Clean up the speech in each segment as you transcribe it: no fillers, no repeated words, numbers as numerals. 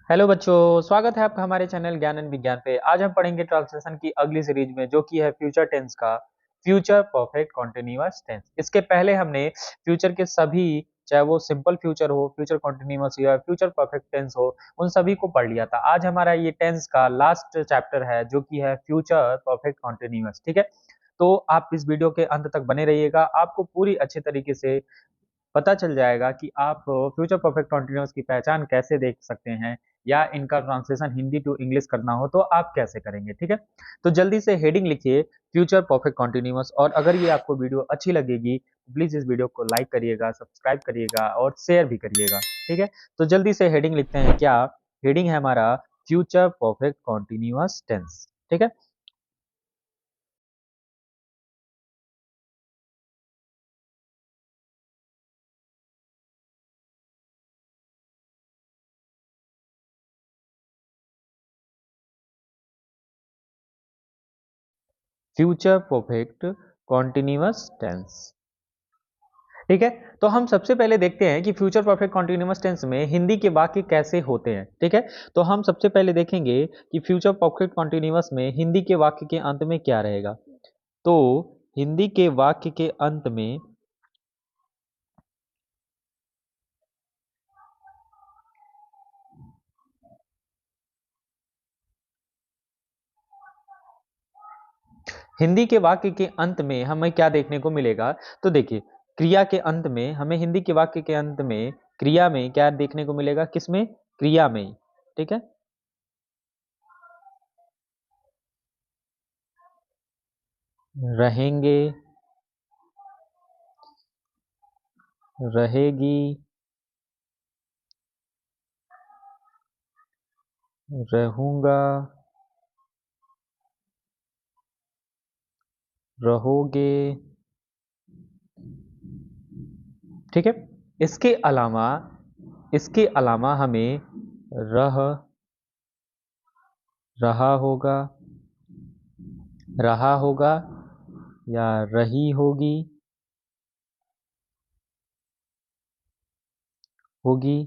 Hello बच्चों, स्वागत है आपका हमारे चैनल ज्ञान एंड विज्ञान पे। आज हम पढ़ेंगे ट्रांसलेशन की अगली सीरीज में, जो कि है फ्यूचर टेंस का फ्यूचर परफेक्ट कॉन्टिन्यूअस टेंस। इसके पहले हमने फ्यूचर के सभी, चाहे वो सिंपल फ्यूचर हो, फ्यूचर कॉन्टिन्यूअस या फ्यूचर परफेक्ट टेंस हो, उन सभी को पढ़ लिया था। आज हमारा ये टेंस का लास्ट चैप्टर है, जो कि है फ्यूचर परफेक्ट कॉन्टिन्यूअस। ठीक है, तो आप इस वीडियो के अंत तक बने रहिएगा। आपको पूरी अच्छे तरीके से पता चल जाएगा कि आप फ्यूचर परफेक्ट कॉन्टिन्यूअस की पहचान कैसे देख सकते हैं, या इनका ट्रांसलेशन हिंदी टू इंग्लिश करना हो तो आप कैसे करेंगे। ठीक है, तो जल्दी से हेडिंग लिखिए फ्यूचर परफेक्ट कॉन्टिन्यूअस। और अगर ये आपको वीडियो अच्छी लगेगी तो प्लीज इस वीडियो को लाइक करिएगा, सब्सक्राइब करिएगा और शेयर भी करिएगा। ठीक है, तो जल्दी से हेडिंग लिखते हैं। क्या हेडिंग है हमारा? Future perfect continuous tense. ठीक है, फ्यूचर परफेक्ट कॉन्टिन्यूअस टेंस। ठीक है, तो हम सबसे पहले देखते हैं कि फ्यूचर परफेक्ट कॉन्टिन्यूअस टेंस में हिंदी के वाक्य कैसे होते हैं। ठीक है, तो हम सबसे पहले देखेंगे कि फ्यूचर परफेक्ट कॉन्टिन्यूअस में हिंदी के वाक्य के अंत में क्या रहेगा। तो हिंदी के वाक्य के अंत में हिंदी के वाक्य के अंत में हमें क्या देखने को मिलेगा? तो देखिए, क्रिया के अंत में हमें हिंदी के वाक्य के अंत में क्रिया में क्या देखने को मिलेगा? किसमें? क्रिया में। ठीक है, रहेंगे, रहेगी, रहूंगा, रहोगे। ठीक है, इसके अलावा हमें रह, रहा होगा, रहा होगा या रही होगी, होगी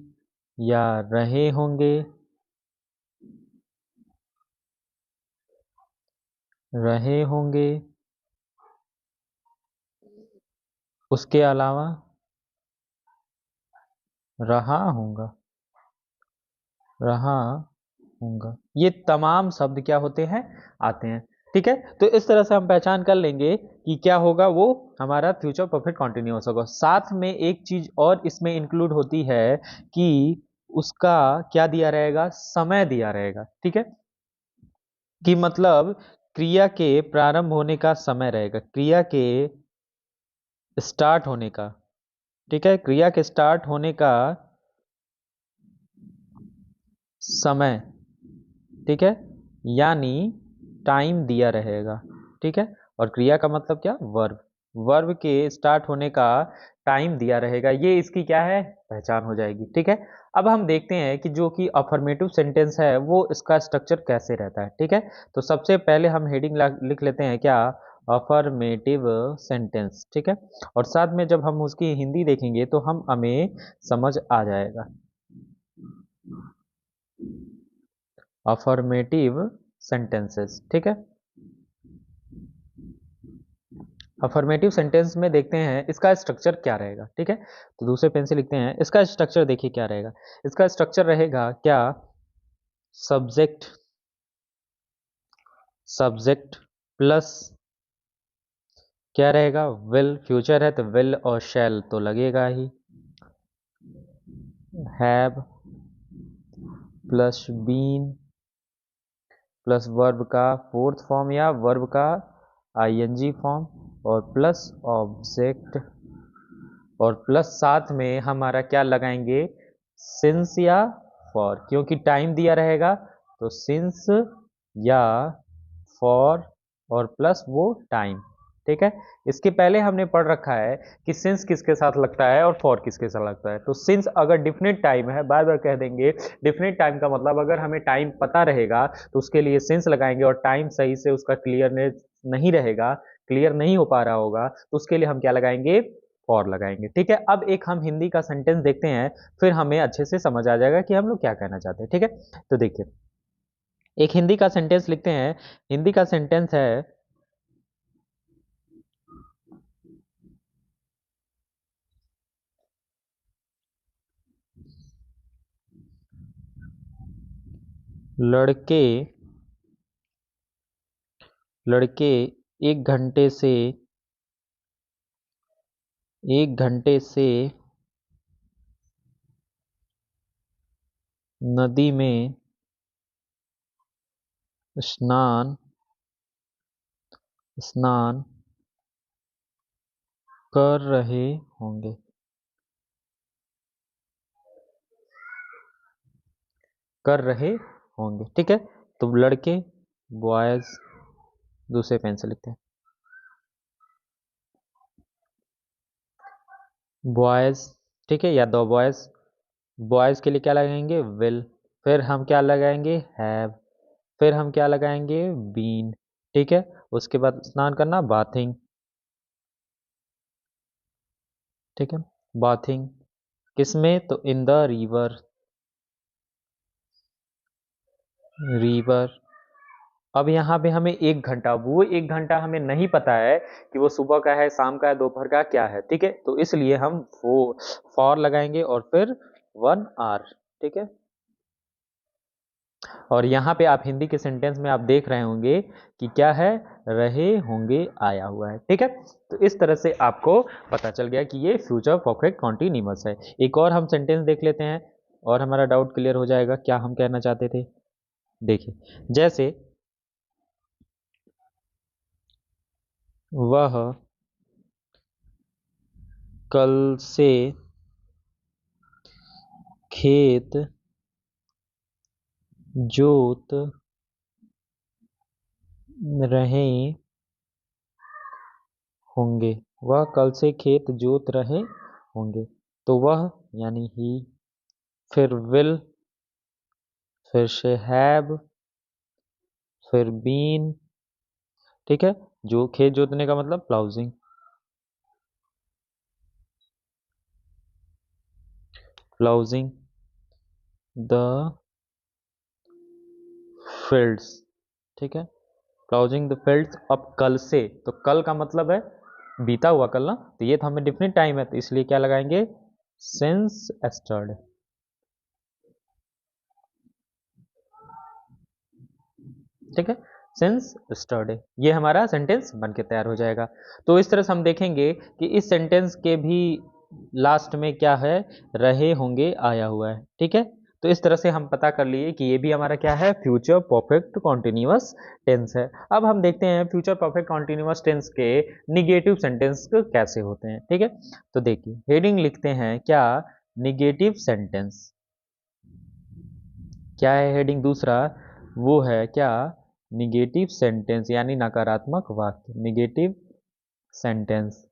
या रहे होंगे, रहे होंगे। उसके अलावा रहा होगा, रहा होगा। ये तमाम शब्द क्या होते हैं? आते हैं। ठीक है, तो इस तरह से हम पहचान कर लेंगे कि क्या होगा, वो हमारा फ्यूचर परफेक्ट कॉन्टिन्यूअस होगा। साथ में एक चीज और इसमें इंक्लूड होती है कि उसका क्या दिया रहेगा? समय दिया रहेगा। ठीक है, कि मतलब क्रिया के प्रारंभ होने का समय रहेगा, क्रिया के स्टार्ट होने का। ठीक है, क्रिया के स्टार्ट होने का समय। ठीक है, यानी टाइम दिया रहेगा। ठीक है, और क्रिया का मतलब क्या? वर्ब। वर्ब के स्टार्ट होने का टाइम दिया रहेगा। ये इसकी क्या है? पहचान हो जाएगी। ठीक है, अब हम देखते हैं कि जो कि अफर्मेटिव सेंटेंस है वो इसका स्ट्रक्चर कैसे रहता है। ठीक है, तो सबसे पहले हम हेडिंग लिख लेते हैं। क्या? Affirmative sentence. ठीक है, और साथ में जब हम उसकी हिंदी देखेंगे तो हमें समझ आ जाएगा। Affirmative sentences. ठीक है, अफर्मेटिव सेंटेंस में देखते हैं इसका स्ट्रक्चर क्या रहेगा। ठीक है, तो दूसरे पेन से लिखते हैं इसका स्ट्रक्चर। देखिए क्या रहेगा इसका स्ट्रक्चर? रहेगा क्या? सब्जेक्ट, सब्जेक्ट प्लस क्या रहेगा? विल। फ्यूचर है तो विल और शैल तो लगेगा ही। Have plus been plus verb का फोर्थ फॉर्म या वर्ब का आईएनजी फॉर्म, और प्लस ऑब्जेक्ट, और प्लस साथ में हमारा क्या लगाएंगे? सिंस या फॉर, क्योंकि टाइम दिया रहेगा तो सिंस या फॉर, और प्लस वो टाइम। ठीक है, इसके पहले हमने पढ़ रखा है कि सिंस किसके साथ लगता है और फॉर किसके साथ लगता है। तो सिंस अगर डिफिनिट टाइम है, बार बार कह देंगे डिफिनिट टाइम का मतलब अगर हमें टाइम पता रहेगा तो उसके लिए सिंस लगाएंगे, और टाइम सही से उसका क्लियरनेस नहीं रहेगा, क्लियर नहीं हो पा रहा होगा, तो उसके लिए हम क्या लगाएंगे? फॉर लगाएंगे। ठीक है, अब एक हम हिंदी का सेंटेंस देखते हैं, फिर हमें अच्छे से समझ आ जाएगा कि हम लोग क्या कहना चाहते हैं। ठीक है, तो देखिए एक हिंदी का सेंटेंस लिखते हैं। हिंदी का सेंटेंस है लड़के लड़के एक घंटे से नदी में स्नान स्नान कर रहे होंगे। कर रहे होंगे। ठीक है, तो लड़के बॉयज दूसरे पेन से लिखते हैं, बॉयज। ठीक है, या दो बॉयज। बॉयज के लिए क्या लगाएंगे, विल। फिर हम क्या लगाएंगे, हैव। फिर हम क्या लगाएंगे, बीन। ठीक है, उसके बाद स्नान करना, बाथिंग। ठीक है, बाथिंग किसमें, तो इन द रिवर। रिवर। अब यहाँ पे हमें 1 घंटा, वो 1 घंटा हमें नहीं पता है कि वो सुबह का है, शाम का है, दोपहर का क्या है। ठीक है, तो इसलिए हम वो फॉर लगाएंगे और फिर 1 आवर। ठीक है, और यहाँ पे आप हिंदी के सेंटेंस में आप देख रहे होंगे कि क्या है, रहे होंगे आया हुआ है। ठीक है, तो इस तरह से आपको पता चल गया कि ये फ्यूचर परफेक्ट कॉन्टिन्यूअस है। एक और हम सेंटेंस देख लेते हैं और हमारा डाउट क्लियर हो जाएगा क्या हम कहना चाहते थे। देखिए, जैसे वह कल से खेत जोत रहे होंगे। वह कल से खेत जोत रहे होंगे। तो वह यानी ही, फिर विल, फिर से हैव, फिर बीन। ठीक है, जो खेत जोतने का मतलब प्लाउजिंग। प्लाउजिंग द फील्ड्स। ठीक है, प्लाउजिंग द फील्ड्स। अब कल से, तो कल का मतलब है बीता हुआ कल ना, तो ये तो हमें डिफिनिट टाइम है, तो इसलिए क्या लगाएंगे, सिंस एस्टर्डे। ठीक है, सिंस एस्टरडे, ये हमारा सेंटेंस बन के तैयार हो जाएगा। तो इस तरह से हम देखेंगे कि इस सेंटेंस के भी लास्ट में क्या है, रहे होंगे आया हुआ है। ठीक है, तो इस तरह से हम पता कर लिए कि ये भी हमारा क्या है, फ्यूचर परफेक्ट कॉन्टिन्यूअस टेंस है। अब हम देखते हैं फ्यूचर परफेक्ट कॉन्टिन्यूअस टेंस के निगेटिव सेंटेंस कैसे होते हैं। ठीक है, तो देखिए हेडिंग लिखते हैं क्या, निगेटिव सेंटेंस। क्या है हेडिंग दूसरा, वो है क्या, निगेटिव सेंटेंस यानी नकारात्मक वाक्य, निगेटिव सेंटेंस।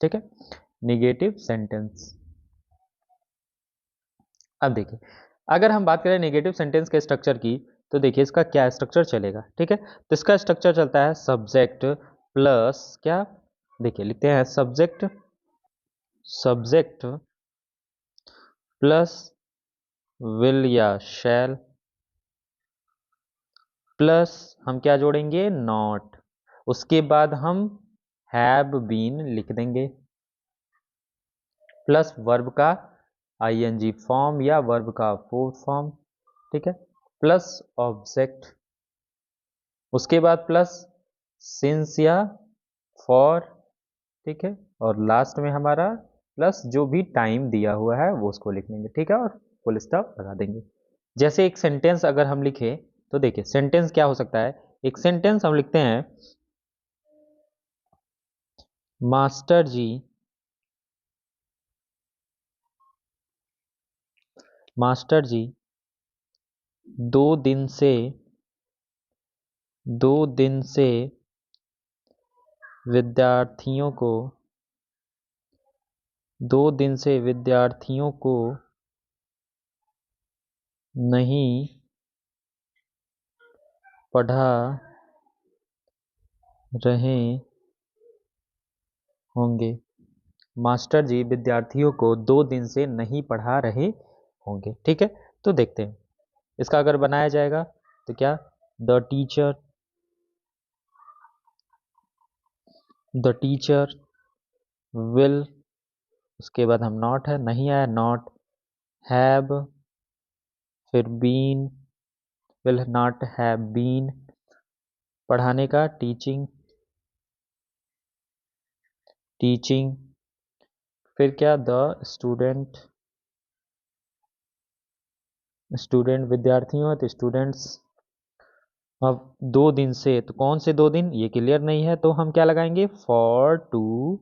ठीक है, निगेटिव सेंटेंस। अब देखिए, अगर हम बात करें नेगेटिव सेंटेंस के स्ट्रक्चर की, तो देखिए इसका क्या स्ट्रक्चर चलेगा। ठीक है, तो इसका स्ट्रक्चर चलता है सब्जेक्ट प्लस क्या, देखिए लिखते हैं सब्जेक्ट, सब्जेक्ट प्लस विल या शैल, प्लस हम क्या जोड़ेंगे, नॉट। उसके बाद हम हैव बीन लिख देंगे, प्लस वर्ब का आईएनजी फॉर्म या वर्ब का फोर्थ फॉर्म। ठीक है, प्लस ऑब्जेक्ट, उसके बाद प्लस सिंस या फॉर। ठीक है, और लास्ट में हमारा प्लस जो भी टाइम दिया हुआ है वो उसको लिख लेंगे। ठीक है, और फुल स्टॉप लगा देंगे। जैसे एक सेंटेंस अगर हम लिखे, तो देखिए सेंटेंस क्या हो सकता है, एक सेंटेंस हम लिखते हैं, मास्टर जी, मास्टर जी 2 दिन से 2 दिन से विद्यार्थियों को 2 दिन से विद्यार्थियों को नहीं पढ़ा रहे होंगे। मास्टर जी विद्यार्थियों को 2 दिन से नहीं पढ़ा रहे होंगे। ठीक है, तो देखते हैं इसका अगर बनाया जाएगा तो क्या, द टीचर विल, उसके बाद हम नॉट है, नहीं आया नॉट, हैव, फिर been, will not have been, पढ़ाने का टीचिंग, फिर क्या, स्टूडेंट विद्यार्थियों, तो स्टूडेंट्स। अब 2 दिन से, तो कौन से 2 दिन, ये क्लियर नहीं है, तो हम क्या लगाएंगे, फॉर 2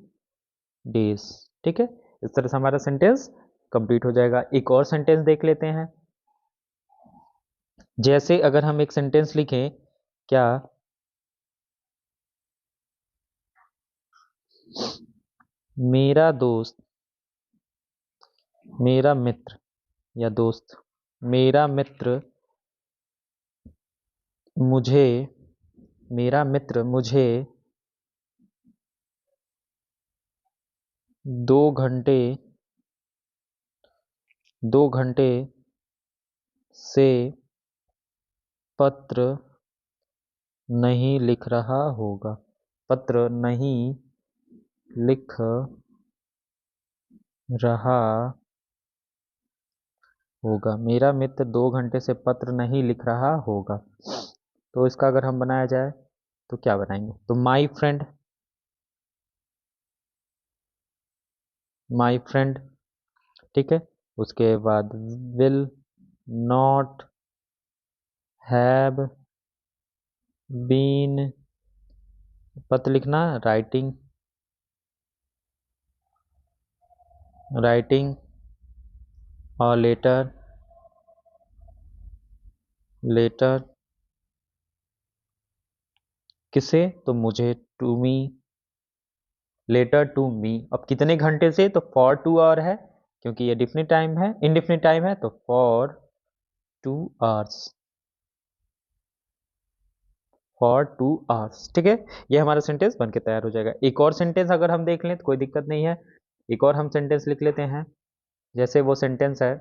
डेज। ठीक है, इस तरह से हमारा सेंटेंस कंप्लीट हो जाएगा। एक और सेंटेंस देख लेते हैं। जैसे अगर हम एक सेंटेंस लिखें, क्या, मेरा दोस्त, मेरा मित्र या दोस्त, मेरा मित्र मुझे, मेरा मित्र मुझे 2 घंटे 2 घंटे से पत्र नहीं लिख रहा होगा, पत्र नहीं लिख रहा होगा, मेरा मित्र 2 घंटे से पत्र नहीं लिख रहा होगा। तो इसका अगर हम बनाया जाए तो क्या बनाएंगे, तो माई फ्रेंड। ठीक है, उसके बाद विल नॉट हैव बीन, पत्र लिखना, राइटिंग और लेटर किसे, तो मुझे, to me, letter to me. अब कितने घंटे से, तो फॉर 2 आवर है, क्योंकि ये डिफिनिट टाइम है, इनडिफिनिट टाइम है, तो फॉर 2 आवर्स, फॉर 2 आवर्स। ठीक है, ये हमारा सेंटेंस बन के तैयार हो जाएगा। एक और सेंटेंस अगर हम देख लें तो कोई दिक्कत नहीं है, एक और हम सेंटेंस लिख लेते हैं। जैसे वो सेंटेंस है,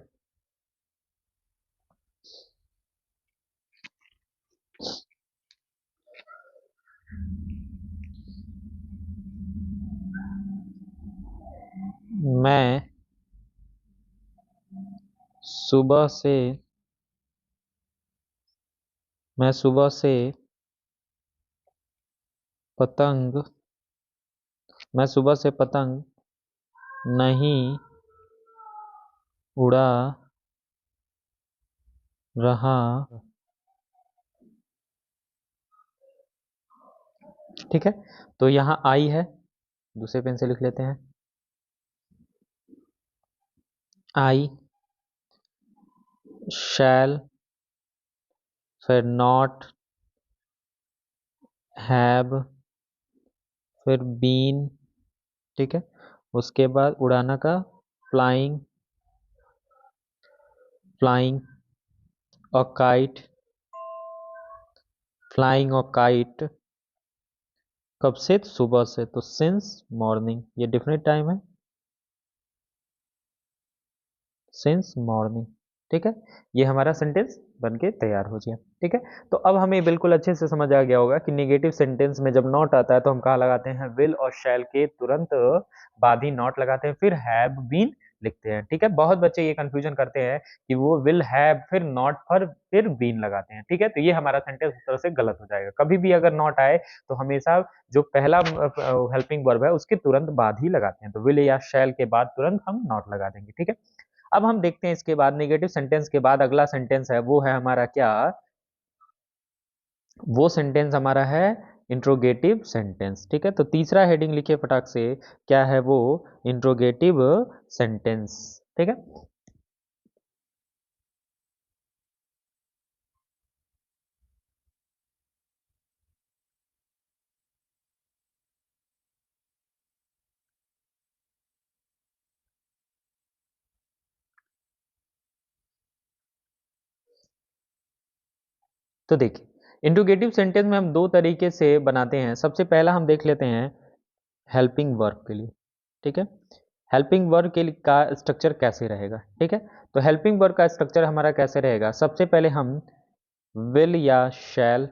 मैं सुबह से मैं सुबह से पतंग मैं सुबह से पतंग नहीं उड़ा रहा। ठीक है, तो यहाँ आई है, दूसरे पेन से लिख लेते हैं, आई, शैल, फिर नॉट, हैव, फिर बीन। ठीक है, उसके बाद उड़ाना का, फ्लाइंग, फ्लाइंग और काइट, फ्लाइंग और काइट कब से, तो सुबह से, तो सिंस मॉर्निंग, ये डिफिनिट टाइम है, सिंस मॉर्निंग। ठीक है, ये हमारा सेंटेंस बन के तैयार हो गया। ठीक है, तो अब हमें बिल्कुल अच्छे से समझ आ गया होगा कि नेगेटिव सेंटेंस में जब नॉट आता है तो हम कहाँ लगाते हैं, विल और शैल के तुरंत बाद ही नॉट लगाते हैं, फिर हैव बीन लिखते हैं। ठीक है, बहुत बच्चे ये कंफ्यूजन करते हैं कि वो विल हैव फिर नॉट पर फिर बीन लगाते हैं। ठीक है, तो ये हमारा सेंटेंस उस तरह से गलत हो जाएगा। कभी भी अगर नॉट आए तो हमेशा जो पहला हेल्पिंग वर्ब है उसके तुरंत बाद ही लगाते हैं, तो विल या शैल के बाद तुरंत हम नॉट लगा देंगे। ठीक है, अब हम देखते हैं इसके बाद नेगेटिव सेंटेंस के बाद अगला सेंटेंस है, वो है हमारा क्या, वो सेंटेंस हमारा है इंट्रोगेटिव सेंटेंस। ठीक है, तो तीसरा हेडिंग लिखिए फटाक से, क्या है वो, इंट्रोगेटिव सेंटेंस। ठीक है, तो देखिए इंट्रोगेटिव सेंटेंस में हम दो तरीके से बनाते हैं। सबसे पहला हम देख लेते हैं हेल्पिंग वर्ब के लिए, ठीक है। हेल्पिंग वर्ब के लिए का स्ट्रक्चर कैसे रहेगा, ठीक है। तो हेल्पिंग वर्ब का स्ट्रक्चर हमारा कैसे रहेगा, सबसे पहले हम विल या शैल,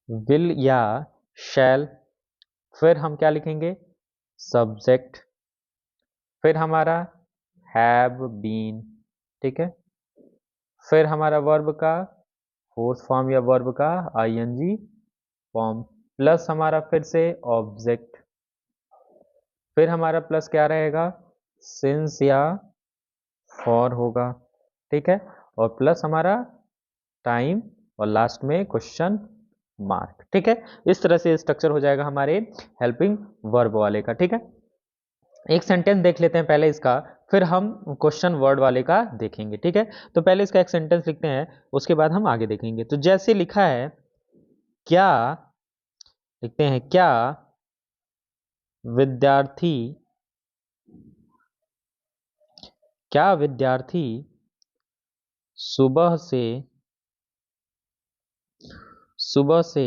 विल या शैल, फिर हम क्या लिखेंगे, सब्जेक्ट, फिर हमारा हैव बीन, ठीक है, फिर हमारा वर्ब का फोर्थ फॉर्म या वर्ब का आईएनजी फॉर्म, प्लस हमारा फिर से ऑब्जेक्ट, फिर हमारा प्लस क्या रहेगा, सिंस या फॉर होगा, ठीक है, और प्लस हमारा टाइम, और लास्ट में क्वेश्चन मार्क, ठीक है। इस तरह से स्ट्रक्चर हो जाएगा हमारे हेल्पिंग वर्ब वाले का, ठीक है। एक सेंटेंस देख लेते हैं पहले इसका, फिर हम क्वेश्चन वर्ड वाले का देखेंगे, ठीक है। तो पहले इसका एक सेंटेंस लिखते हैं, उसके बाद हम आगे देखेंगे। तो जैसे लिखा है, क्या, लिखते हैं क्या विद्यार्थी, क्या विद्यार्थी सुबह से, सुबह से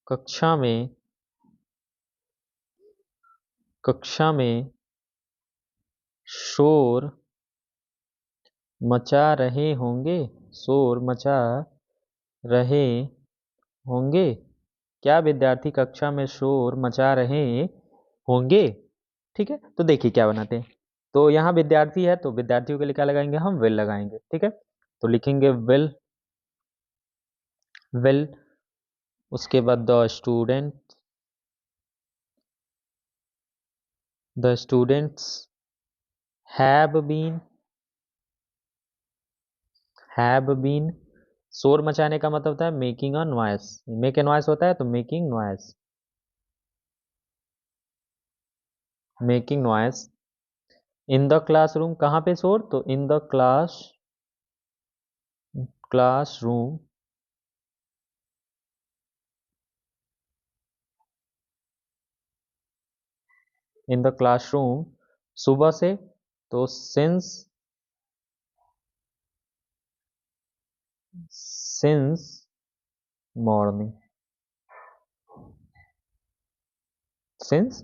कक्षा में, कक्षा में शोर मचा रहे होंगे, शोर मचा रहे होंगे, क्या विद्यार्थी कक्षा में शोर मचा रहे होंगे, ठीक है। तो देखिए क्या बनाते हैं, तो यहाँ विद्यार्थी है तो विद्यार्थियों के लिए क्या लगाएंगे, हम विल लगाएंगे, ठीक है। तो लिखेंगे विल, विल, उसके बाद the student, the students have been, have been, शोर मचाने का मतलब होता है making a noise, make a noise होता है तो making noise, making noise in the classroom, कहाँ पे शोर, तो in the class, classroom, in the classroom, सुबह से, तो since, since morning, since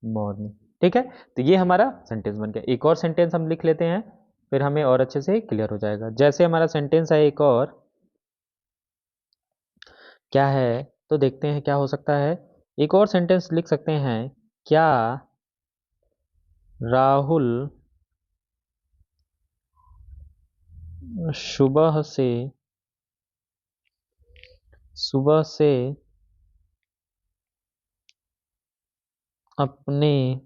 morning, ठीक है। तो ये हमारा सेंटेंस बन गया। एक और सेंटेंस हम लिख लेते हैं, फिर हमें और अच्छे से क्लियर हो जाएगा। जैसे हमारा सेंटेंस है एक और, क्या है, तो देखते हैं क्या हो सकता है। एक और सेंटेंस लिख सकते हैं, क्या राहुल सुबह से, सुबह से अपने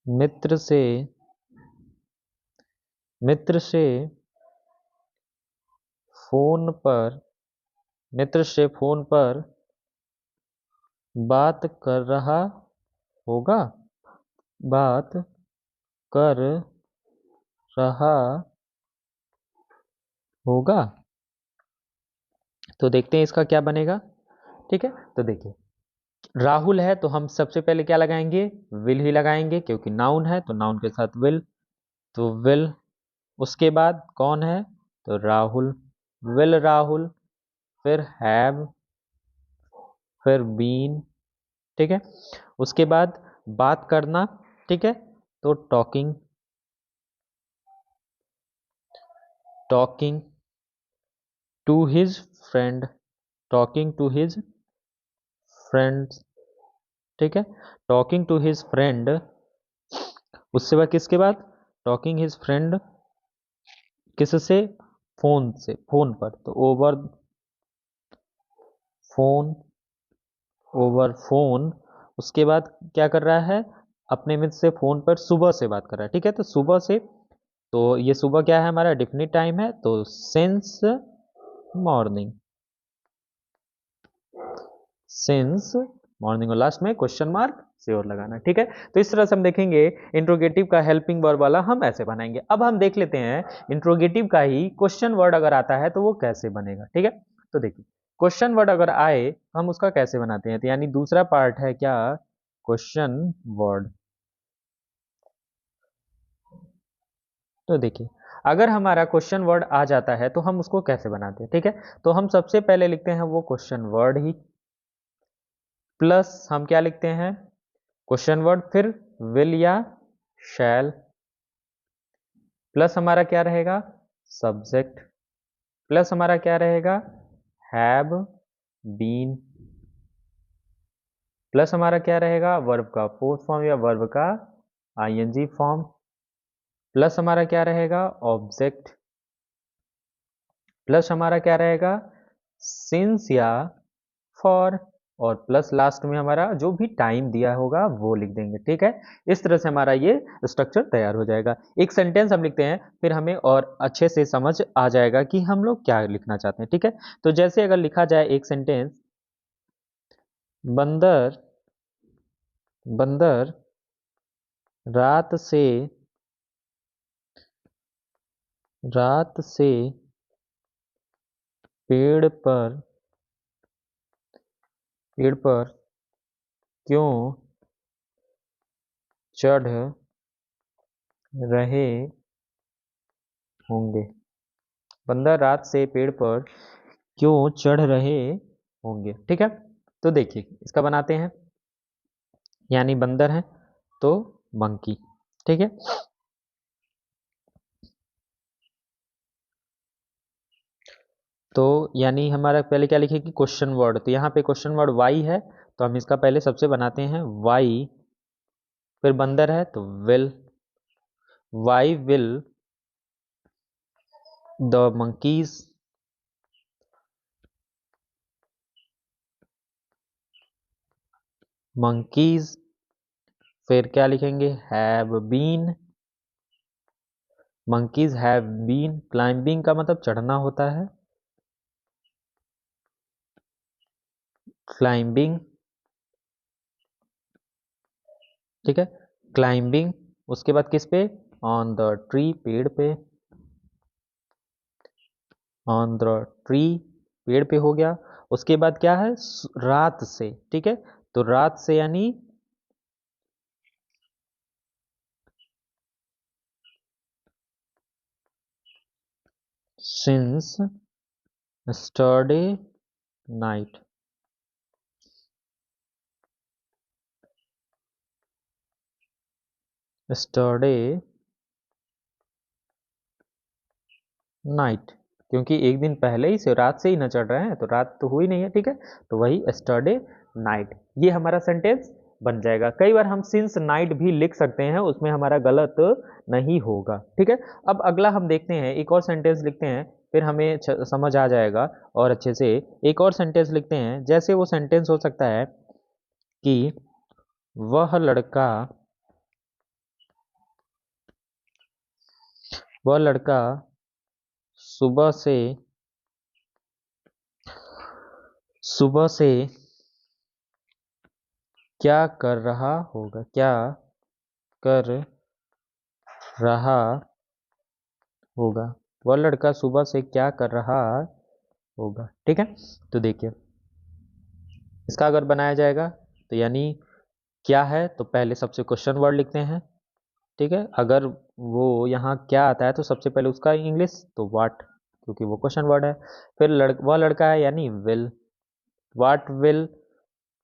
मित्र से, मित्र से फोन पर, मित्र से फोन पर बात कर रहा होगा, बात कर रहा होगा। तो देखते हैं इसका क्या बनेगा, ठीक है। तो देखिए राहुल है तो हम सबसे पहले क्या लगाएंगे, विल ही लगाएंगे, क्योंकि नाउन है तो नाउन के साथ विल, तो विल, उसके बाद कौन है, तो राहुल, विल राहुल, फिर हैव, फिर बीन, ठीक है। उसके बाद बात करना, ठीक है, तो talking, talking to his friend, talking to his friends, ठीक है, टॉकिंग टू हिज फ्रेंड, उसके बाद किसके बाद, टॉकिंग हिज फ्रेंड, किससे, फोन से, फोन पर, तो ओवर फोन, ओवर फोन, उसके बाद क्या कर रहा है, अपने मित्र से फोन पर सुबह से बात कर रहा है, ठीक है। तो सुबह से, तो ये सुबह क्या है, हमारा डिफिनिट टाइम है, तो सिंस मॉर्निंग, सिंस मॉर्निंग, और लास्ट में क्वेश्चन मार्क से और लगाना, ठीक है। तो इस तरह से हम देखेंगे इंट्रोगेटिव का हेल्पिंग वर्ब वाला हम ऐसे बनाएंगे। अब हम देख लेते हैं इंट्रोगेटिव का ही क्वेश्चन वर्ड अगर आता है तो वो कैसे बनेगा, ठीक है। तो देखिए क्वेश्चन वर्ड अगर आए तो हम उसका कैसे बनाते हैं, तो यानी दूसरा पार्ट है क्या, क्वेश्चन वर्ड। तो देखिए अगर हमारा क्वेश्चन वर्ड आ जाता है तो हम उसको कैसे बनाते हैं, ठीक है। तो हम सबसे पहले लिखते हैं वो क्वेश्चन वर्ड ही, प्लस हम क्या लिखते हैं, क्वेश्चन वर्ड, फिर विल या शैल, प्लस हमारा क्या रहेगा, सब्जेक्ट, प्लस हमारा क्या रहेगा, हैव बीन, प्लस हमारा क्या रहेगा, वर्ब का फोर्थ फॉर्म या वर्ब का आईएनजी फॉर्म, प्लस हमारा क्या रहेगा, ऑब्जेक्ट, प्लस हमारा क्या रहेगा, सिंस या फॉर, और प्लस लास्ट में हमारा जो भी टाइम दिया होगा वो लिख देंगे। ठीक है, इस तरह से हमारा ये स्ट्रक्चर तैयार हो जाएगा। एक सेंटेंस हम लिखते हैं, फिर हमें और अच्छे से समझ आ जाएगा कि हम लोग क्या लिखना चाहते हैं। ठीक है, तो जैसे अगर लिखा जाए एक सेंटेंस, बंदर बंदर रात से पेड़ पर क्यों चढ़ रहे होंगे, बंदर रात से पेड़ पर क्यों चढ़ रहे होंगे। ठीक है, तो देखिए इसका बनाते हैं, यानी बंदर है तो मंकी। ठीक है, तो यानी हमारा पहले क्या लिखेगी, क्वेश्चन वर्ड, तो यहाँ पे क्वेश्चन वर्ड वाई है, तो हम इसका पहले सबसे बनाते हैं वाई, फिर बंदर है तो will, why will the monkeys, फिर क्या लिखेंगे, have been, monkeys have been climbing, का मतलब चढ़ना होता है, क्लाइंबिंग। ठीक है, क्लाइंबिंग, उसके बाद किस पे, ऑन द ट्री, पेड़ पे, ऑन द ट्री, पेड़ पे हो गया। उसके बाद क्या है, रात से। ठीक है, तो रात से यानी सिंस स्टरडे नाइट, स्टरडे नाइट, क्योंकि एक दिन पहले ही से रात से ही न चढ़ रहे हैं, तो रात तो हुई नहीं है। ठीक है, तो वही स्टरडे नाइट, ये हमारा सेंटेंस बन जाएगा। कई बार हम सिंस नाइट भी लिख सकते हैं, उसमें हमारा गलत नहीं होगा। ठीक है, अब अगला हम देखते हैं, एक और सेंटेंस लिखते हैं, फिर हमें समझ आ जाएगा और अच्छे से। एक और सेंटेंस लिखते हैं, जैसे वो सेंटेंस हो सकता है कि वह लड़का वह लड़का सुबह से सुबह से क्या कर रहा होगा, क्या कर रहा होगा, वह लड़का सुबह से क्या कर रहा होगा। ठीक है, तो देखिए इसका अगर बनाया जाएगा, तो यानी क्या है, तो पहले सबसे क्वेश्चन वर्ड लिखते हैं। ठीक है, अगर वो यहाँ क्या आता है तो सबसे पहले उसका इंग्लिश तो व्हाट, क्योंकि वो क्वेश्चन वर्ड है। फिर वह लड़का है यानी will, what will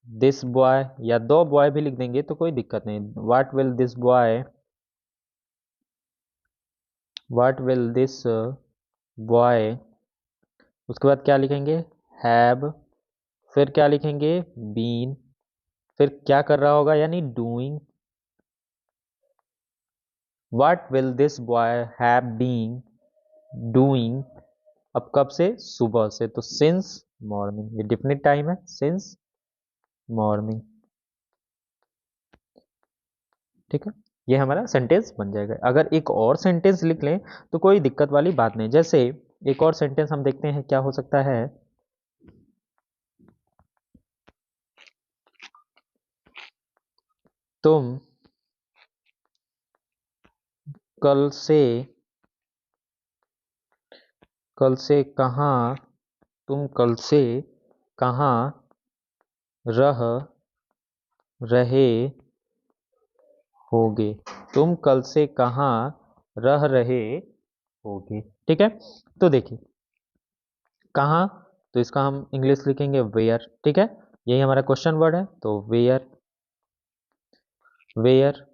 this boy, या दो बॉय भी लिख देंगे तो कोई दिक्कत नहीं, व्हाट विल दिस बॉय, उसके बाद क्या लिखेंगे, हैव, फिर क्या लिखेंगे, बीन, फिर क्या कर रहा होगा यानी doing, what will this boy have been doing, अब कब से, सुबह से, तो सिंस मॉर्निंग, ये डिफिनिट टाइम है, सिंस मॉर्निंग। ठीक है, ये हमारा सेंटेंस बन जाएगा। अगर एक और सेंटेंस लिख लें तो कोई दिक्कत वाली बात नहीं। जैसे एक और सेंटेंस हम देखते हैं क्या हो सकता है, तुम कल से कल से कहाँ तुम कल से कहाँ रह रहे होगे, तुम कल से कहाँ रह रहे होगे। ठीक है, तो देखिए कहाँ, तो इसका हम इंग्लिश लिखेंगे वेयर। ठीक है, यही हमारा क्वेश्चन वर्ड है, तो वेयर, वेयर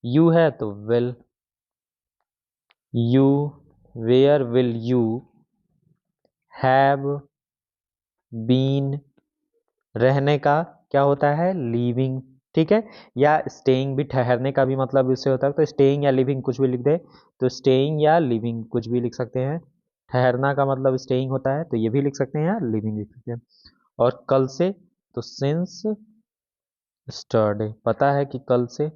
यू है तो will, you, where will you have been, रहने का क्या होता है, लीविंग, ठीक है, या स्टेइंग भी, ठहरने का भी मतलब इससे होता है, तो स्टेइंग या लिविंग कुछ भी लिख दे, तो स्टेइंग या लिविंग कुछ भी लिख सकते हैं। ठहरना का मतलब स्टेइंग होता है, तो ये भी लिख सकते हैं या लिविंग लिख सकते हैं। और कल से, तो सिंस स्टरडे, पता है कि कल से,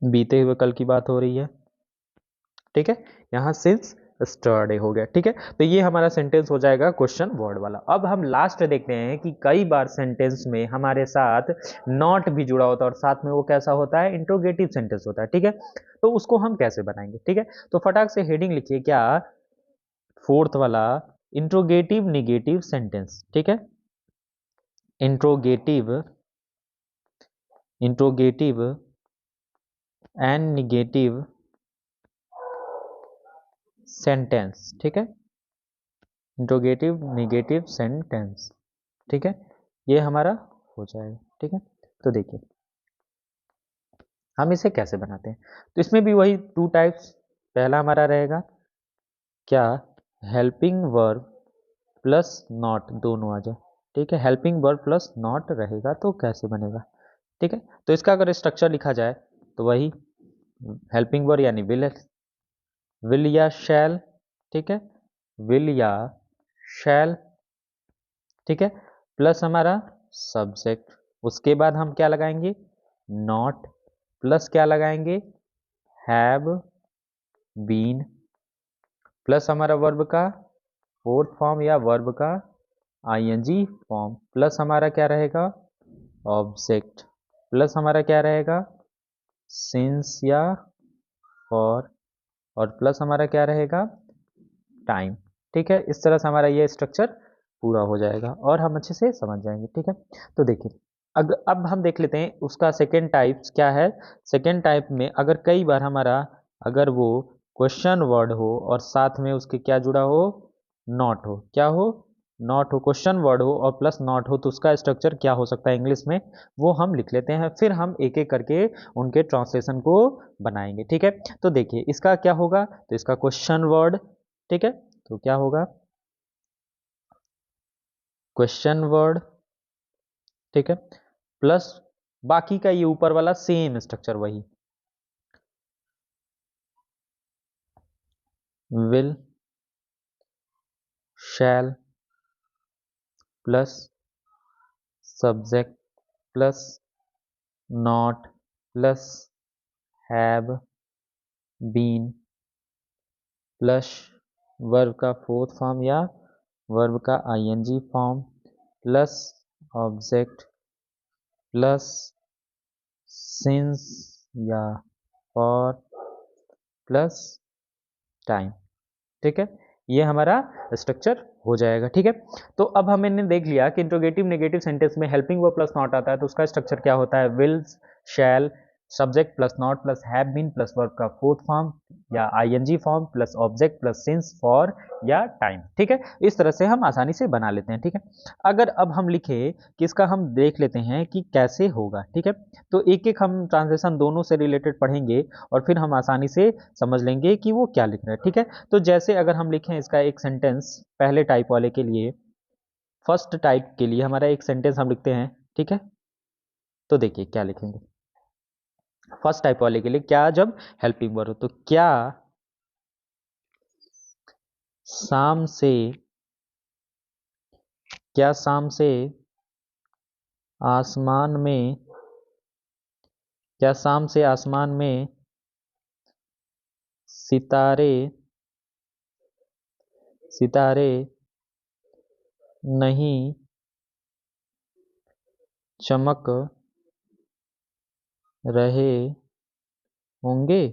बीते हुए कल की बात हो रही है, ठीक है, यहाँ सिंस स्टरडे हो गया, ठीक है। तो ये हमारा सेंटेंस हो जाएगा क्वेश्चन वर्ड वाला। अब हम लास्ट देखते हैं कि कई बार सेंटेंस में हमारे साथ नॉट भी जुड़ा होता है और साथ में वो कैसा होता है, इंट्रोगेटिव सेंटेंस होता है, ठीक है। तो उसको हम कैसे बनाएंगे, ठीक है। तो फटाक से हेडिंग लिखिए क्या, फोर्थ वाला, इंट्रोगेटिव निगेटिव सेंटेंस, ठीक है। Interrogative, interrogative and negative sentence, ठीक है। इंट्रोगेटिव निगेटिव सेंटेंस, ठीक है, ये हमारा हो जाएगा, ठीक है। तो देखिए हम इसे कैसे बनाते हैं, तो इसमें भी वही टू टाइप्स। पहला हमारा रहेगा क्या, हेल्पिंग वर्ब प्लस नॉट दोनों आ जाए, ठीक है, हेल्पिंग वर्ब प्लस नॉट रहेगा तो कैसे बनेगा, ठीक है। तो इसका अगर स्ट्रक्चर लिखा जाए तो वही हेल्पिंग वर्ब यानी विल या शैल, ठीक है, विल या शैल, ठीक है, प्लस हमारा सब्जेक्ट, उसके बाद हम क्या लगाएंगे, नॉट, प्लस क्या लगाएंगे, हैव बीन, प्लस हमारा वर्ब का फोर्थ फॉर्म या वर्ब का आईएनजी फॉर्म, प्लस हमारा क्या रहेगा, ऑब्जेक्ट, प्लस हमारा क्या रहेगा, सिंस या फॉर, और प्लस हमारा क्या रहेगा, टाइम, ठीक है। इस तरह से हमारा ये स्ट्रक्चर पूरा हो जाएगा और हम अच्छे से समझ जाएंगे, ठीक है। तो देखिए अब हम देख लेते हैं उसका सेकेंड टाइप क्या है। सेकेंड टाइप में अगर कई बार हमारा, अगर वो क्वेश्चन वर्ड हो और साथ में उसके क्या जुड़ा हो, नॉट हो, क्या हो, नॉट हो, क्वेश्चन वर्ड हो और प्लस नॉट हो, तो उसका स्ट्रक्चर क्या हो सकता है इंग्लिश में, वो हम लिख लेते हैं, फिर हम एक एक करके उनके ट्रांसलेशन को बनाएंगे, ठीक है। तो देखिए इसका क्या होगा, तो इसका क्वेश्चन वर्ड, ठीक है, तो क्या होगा, क्वेश्चन वर्ड, ठीक है, प्लस बाकी का ये ऊपर वाला सेम स्ट्रक्चर वही, will, shall, plus subject, plus not, plus have been, plus verb का फोर्थ फॉर्म या वर्ब का ING form, plus object, plus since या फॉर, प्लस टाइम, ठीक है। ये हमारा स्ट्रक्चर हो जाएगा, ठीक है। तो अब हमने देख लिया कि इंट्रोगेटिव नेगेटिव सेंटेंस में हेल्पिंग वर्ब प्लस नॉट आता है, तो उसका स्ट्रक्चर क्या होता है, wills, shall, subject plus not plus have been plus verb का फोर्थ फॉर्म या ING form plus object plus since for या टाइम, ठीक है। इस तरह से हम आसानी से बना लेते हैं, ठीक है। अगर अब हम लिखे कि इसका हम देख लेते हैं कि कैसे होगा, ठीक है। तो एक एक हम ट्रांसलेशन दोनों से रिलेटेड पढ़ेंगे और फिर हम आसानी से समझ लेंगे कि वो क्या लिख रहा है, ठीक है। तो जैसे अगर हम लिखें इसका एक सेंटेंस पहले टाइप वाले के लिए, फर्स्ट टाइप के लिए हमारा एक सेंटेंस हम लिखते हैं, ठीक है। तो देखिए क्या लिखेंगे फर्स्ट टाइप वाले के लिए, क्या जब हेल्पिंग वर्ब हो, तो क्या शाम से, क्या शाम से आसमान में, क्या शाम से आसमान में सितारे, सितारे नहीं चमक रहे होंगे,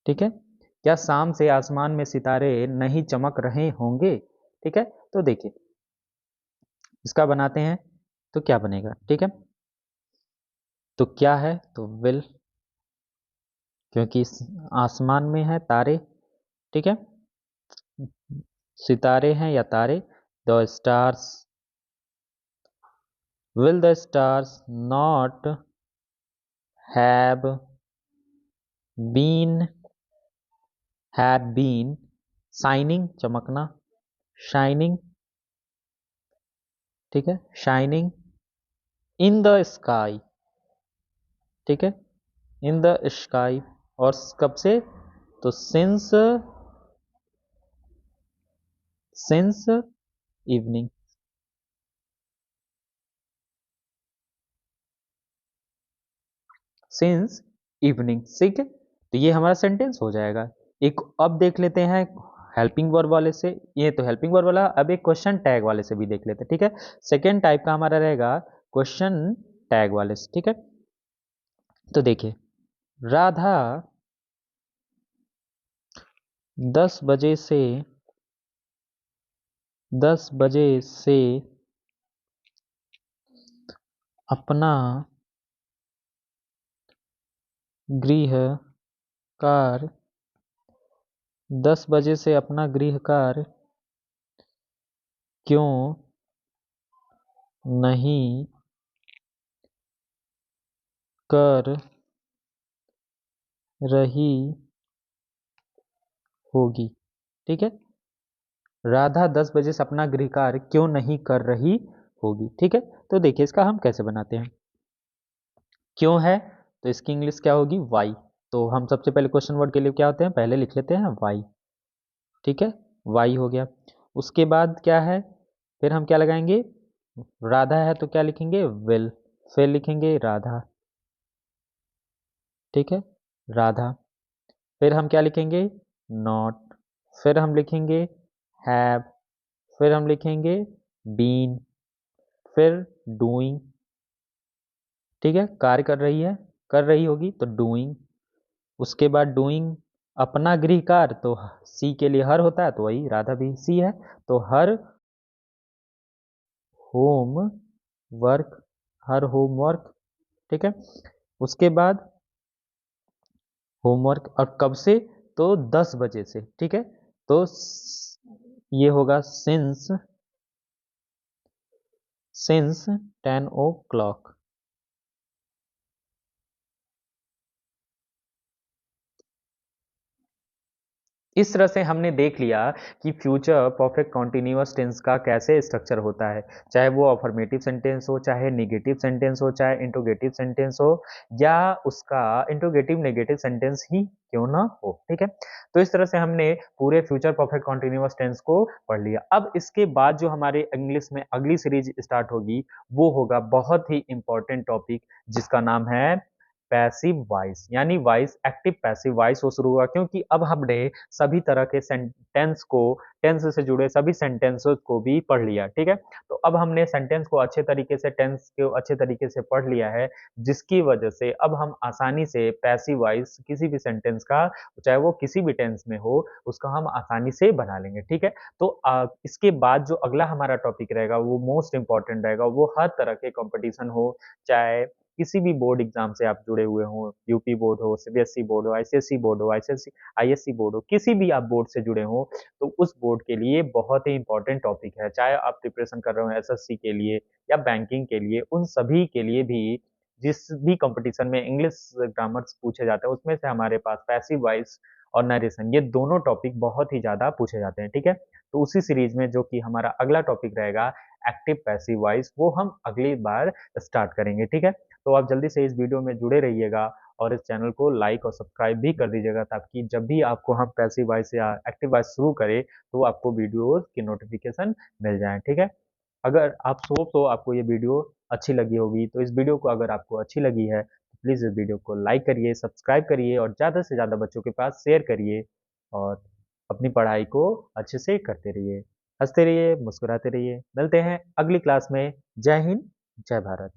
ठीक है। क्या शाम से आसमान में सितारे नहीं चमक रहे होंगे, ठीक है। तो देखिए इसका बनाते हैं, तो क्या बनेगा, ठीक है। तो क्या है, तो विल, क्योंकि आसमान में है तारे, ठीक है, सितारे हैं या तारे, the stars, will the stars not have been shining, चमकना, शाइनिंग, ठीक है, शाइनिंग इन द स्काई, ठीक है, इन द स्काई। और कब से? तो सिंस इवनिंग, सिंस इवनिंग, ठीक है। तो ये हमारा सेंटेंस हो जाएगा। एक अब देख लेते हैं हेल्पिंग वर्ब वाले से। ये तो हेल्पिंग वर्ब वाला, अब एक क्वेश्चन टैग वाले से भी देख लेते हैं, ठीक है। सेकेंड टाइप का हमारा रहेगा क्वेश्चन टैग वाले से, ठीक है। तो देखिए, राधा 10 बजे से 10 बजे से अपना गृह कार्य 10 बजे से अपना गृह कार्य क्यों नहीं कर रही होगी, ठीक है। राधा 10 बजे से अपना गृह कार्य क्यों नहीं कर रही होगी, ठीक है। तो देखिए इसका हम कैसे बनाते हैं। क्यों है तो इसकी इंग्लिश क्या होगी? वाई। तो हम सबसे पहले क्वेश्चन वर्ड के लिए क्या होते हैं, पहले लिख लेते हैं वाई, ठीक है। वाई हो गया। उसके बाद क्या है, फिर हम क्या लगाएंगे? राधा है तो क्या लिखेंगे? विल। फिर लिखेंगे राधा, ठीक है, राधा। फिर हम क्या लिखेंगे? नॉट। फिर हम लिखेंगे हैव। फिर हम लिखेंगे बीन। फिर डूइंग, ठीक है, कार्य कर रही है, कर रही होगी तो डूइंग। उसके बाद डूइंग अपना गृह कार्य, तो सी के लिए हर होता है तो वही राधा भी सी है, तो हर होम वर्क, हर होमवर्क, ठीक है। उसके बाद होमवर्क, और कब से? तो 10 बजे से, ठीक है। तो ये होगा सिंस 10 o'clock। इस तरह से हमने देख लिया कि फ्यूचर परफेक्ट कॉन्टिन्यूअस टेंस का कैसे स्ट्रक्चर होता है, चाहे वो अफर्मेटिव सेंटेंस हो, चाहे नेगेटिव सेंटेंस हो, चाहे इंट्रोगेटिव सेंटेंस हो, या उसका इंट्रोगेटिव नेगेटिव सेंटेंस ही क्यों ना हो, ठीक है। तो इस तरह से हमने पूरे फ्यूचर परफेक्ट कॉन्टिन्यूअस टेंस को पढ़ लिया। अब इसके बाद जो हमारे इंग्लिश में अगली सीरीज स्टार्ट होगी वो होगा बहुत ही इंपॉर्टेंट टॉपिक, जिसका नाम है पैसिव वॉइस, यानी वॉइस एक्टिव पैसिव वॉइस वो शुरू हुआ, क्योंकि अब हमने सभी तरह के सेंटेंस को, टेंस से जुड़े सभी सेंटेंसेस को भी पढ़ लिया, ठीक है। तो अब हमने सेंटेंस को अच्छे तरीके से, टेंस को अच्छे तरीके से पढ़ लिया है, जिसकी वजह से अब हम आसानी से पैसिव वॉइस किसी भी सेंटेंस का, चाहे वो किसी भी टेंस में हो, उसका हम आसानी से बना लेंगे, ठीक है। तो इसके बाद जो अगला हमारा टॉपिक रहेगा वो मोस्ट इंपॉर्टेंट रहेगा, वो हर तरह के कंपटीशन हो, चाहे किसी भी बोर्ड एग्जाम से आप जुड़े हुए हो, यूपी बोर्ड हो, सीबीएसई बोर्ड हो, आईसीएसई बोर्ड हो, आईएससी बोर्ड हो, किसी भी आप बोर्ड से जुड़े हो, तो उस बोर्ड के लिए बहुत ही इंपॉर्टेंट टॉपिक है। चाहे आप प्रिपरेशन कर रहे हो एसएससी के लिए या बैंकिंग के लिए, उन सभी के लिए भी, जिस भी कंपटीशन में इंग्लिश ग्रामर पूछे जाते हैं उसमें से हमारे पास पैसिव वॉइस और नरेशन, ये दोनों टॉपिक बहुत ही ज्यादा पूछे जाते हैं, ठीक है। तो उसी सीरीज में जो कि हमारा अगला टॉपिक रहेगा एक्टिव पैसिव वॉइस, वो हम अगली बार स्टार्ट करेंगे, ठीक है। तो आप जल्दी से इस वीडियो में जुड़े रहिएगा और इस चैनल को लाइक और सब्सक्राइब भी कर दीजिएगा, ताकि जब भी आपको हम पैसिव वॉइस या एक्टिव वॉइस शुरू करें तो आपको वीडियो की नोटिफिकेशन मिल जाए, ठीक है। अगर आप तो आपको ये वीडियो अच्छी लगी होगी, तो इस वीडियो को अगर आपको अच्छी लगी है तो प्लीज़ इस वीडियो को लाइक करिए, सब्सक्राइब करिए और ज़्यादा से ज़्यादा बच्चों के पास शेयर करिए, और अपनी पढ़ाई को अच्छे से करते रहिए, हंसते रहिए, मुस्कुराते रहिए। मिलते हैं अगली क्लास में। जय हिंद, जय भारत।